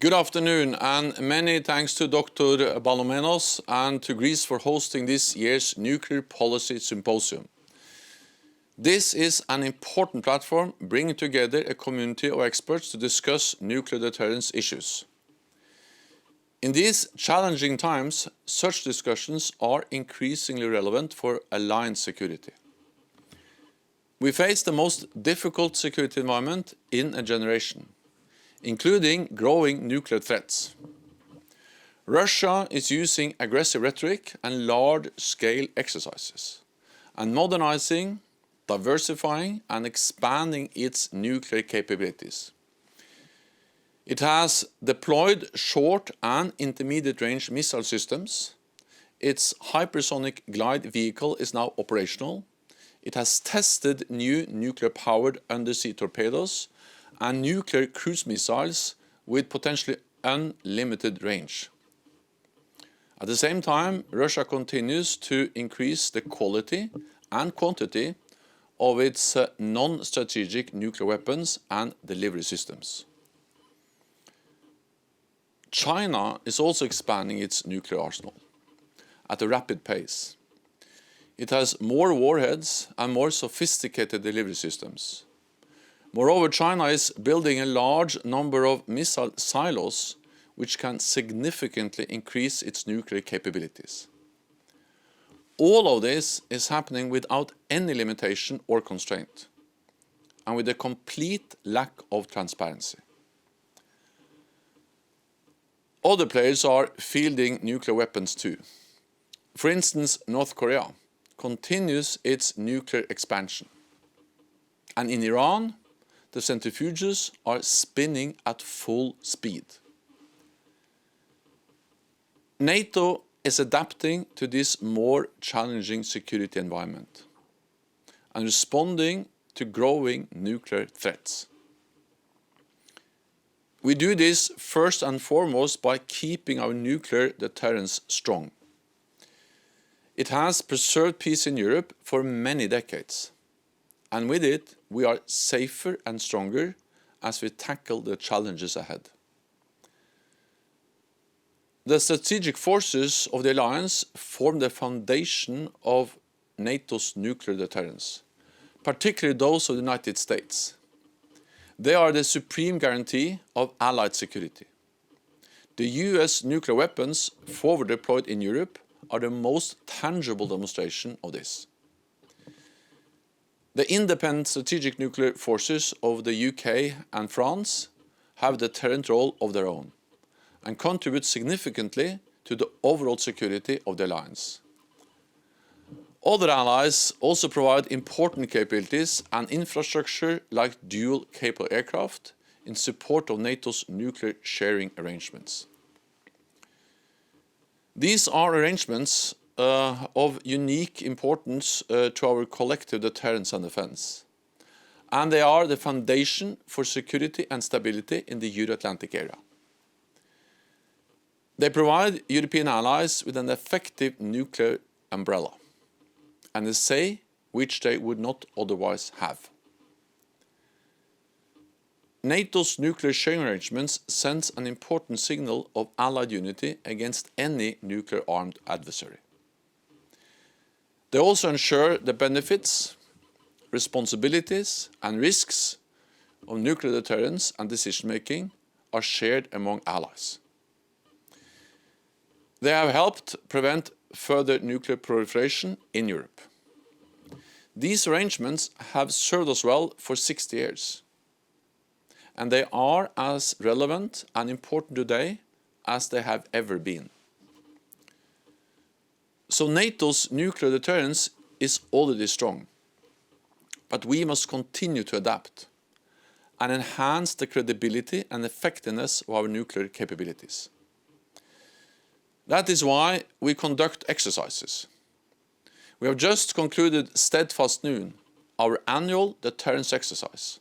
Good afternoon, and many thanks to Dr. Balomenos and to Greece for hosting this year's Nuclear Policy Symposium. This is an important platform bringing together a community of experts to discuss nuclear deterrence issues. In these challenging times, such discussions are increasingly relevant for alliance security. We face the most difficult security environment in a generation, including growing nuclear threats. Russia is using aggressive rhetoric and large-scale exercises, and modernizing, diversifying and expanding its nuclear capabilities. It has deployed short and intermediate-range missile systems. Its hypersonic glide vehicle is now operational. It has tested new nuclear-powered undersea torpedoes and nuclear cruise missiles with potentially unlimited range. At the same time, Russia continues to increase the quality and quantity of its non-strategic nuclear weapons and delivery systems. China is also expanding its nuclear arsenal at a rapid pace. It has more warheads and more sophisticated delivery systems. Moreover, China is building a large number of missile silos which can significantly increase its nuclear capabilities. All of this is happening without any limitation or constraint, and with a complete lack of transparency. Other players are fielding nuclear weapons too. For instance, North Korea continues its nuclear expansion. And in Iran, the centrifuges are spinning at full speed. NATO is adapting to this more challenging security environment and responding to growing nuclear threats. We do this first and foremost by keeping our nuclear deterrence strong. It has preserved peace in Europe for many decades, and with it we are safer and stronger as we tackle the challenges ahead. The strategic forces of the alliance form the foundation of NATO's nuclear deterrence, particularly those of the United States. They are the supreme guarantee of Allied security. The US nuclear weapons forward deployed in Europe are the most tangible demonstration of this. The independent strategic nuclear forces of the UK and France have a deterrent role of their own and contribute significantly to the overall security of the alliance. Other allies also provide important capabilities and infrastructure like dual-capable aircraft in support of NATO's nuclear sharing arrangements. These are arrangements of unique importance to our collective deterrence and defense, and they are the foundation for security and stability in the Euro-Atlantic area. They provide European allies with an effective nuclear umbrella and a say which they would not otherwise have. NATO's nuclear sharing arrangements sends an important signal of Allied unity against any nuclear-armed adversary. They also ensure the benefits, responsibilities and risks of nuclear deterrence and decision-making are shared among allies. They have helped prevent further nuclear proliferation in Europe. These arrangements have served us well for 60 years, and they are as relevant and important today as they have ever been. So NATO's nuclear deterrence is already strong, but we must continue to adapt and enhance the credibility and effectiveness of our nuclear capabilities. That is why we conduct exercises. We have just concluded Steadfast Noon, our annual deterrence exercise.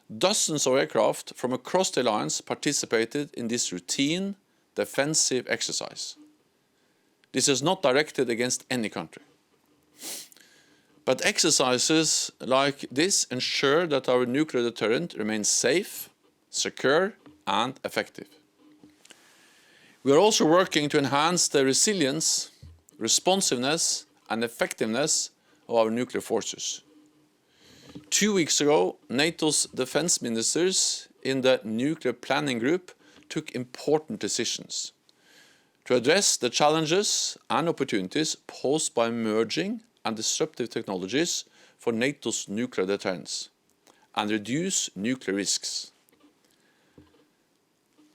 Dozens of aircraft from across the alliance participated in this routine defensive exercise. This is not directed against any country. But exercises like this ensure that our nuclear deterrent remains safe, secure and effective. We are also working to enhance the resilience, responsiveness and effectiveness of our nuclear forces. 2 weeks ago, NATO's defense ministers in the Nuclear Planning Group took important decisions to address the challenges and opportunities posed by emerging and disruptive technologies for NATO's nuclear deterrence and reduce nuclear risks.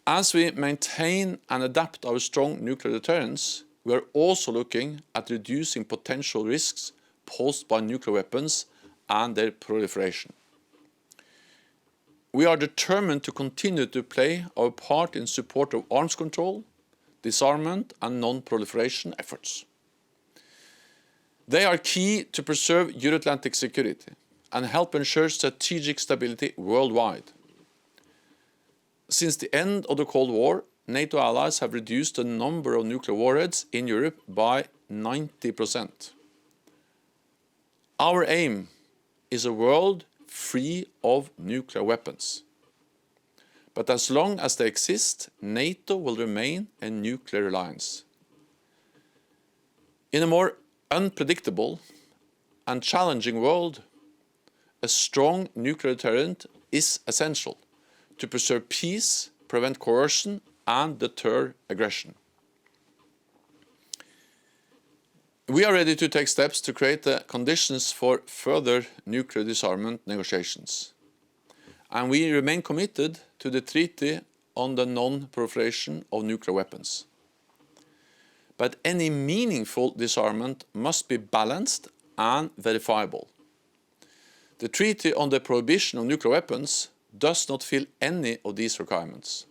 As we maintain and adapt our strong nuclear deterrence, we are also looking at reducing potential risks posed by nuclear weapons and their proliferation. We are determined to continue to play our part in support of arms control, disarmament and non-proliferation efforts. They are key to preserve Euro-Atlantic security and help ensure strategic stability worldwide. Since the end of the Cold War, NATO allies have reduced the number of nuclear warheads in Europe by 90%. Our aim is a world free of nuclear weapons. But as long as they exist, NATO will remain a nuclear alliance. In a more unpredictable and challenging world, a strong nuclear deterrent is essential to preserve peace, prevent coercion and deter aggression. We are ready to take steps to create the conditions for further nuclear disarmament negotiations. And we remain committed to the Treaty on the Non-Proliferation of Nuclear Weapons. But any meaningful disarmament must be balanced and verifiable. The Treaty on the Prohibition of Nuclear Weapons does not fill any of these requirements.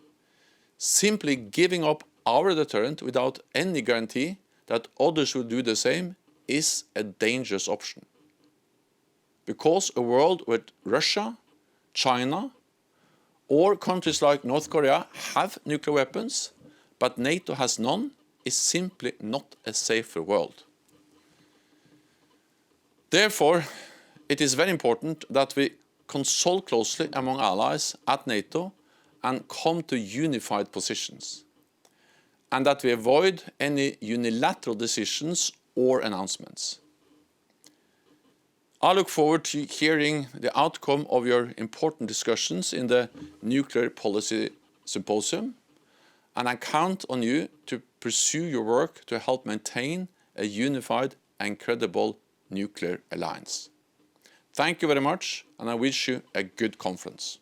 Simply giving up our deterrent without any guarantee that others will do the same is a dangerous option. Because a world where Russia, China, or countries like North Korea have nuclear weapons, but NATO has none, is simply not a safer world. Therefore, it is very important that we consult closely among allies at NATO and come to unified positions, and that we avoid any unilateral decisions or announcements. I look forward to hearing the outcome of your important discussions in the Nuclear Policy Symposium, and I count on you to pursue your work to help maintain a unified and credible nuclear alliance. Thank you very much, and I wish you a good conference.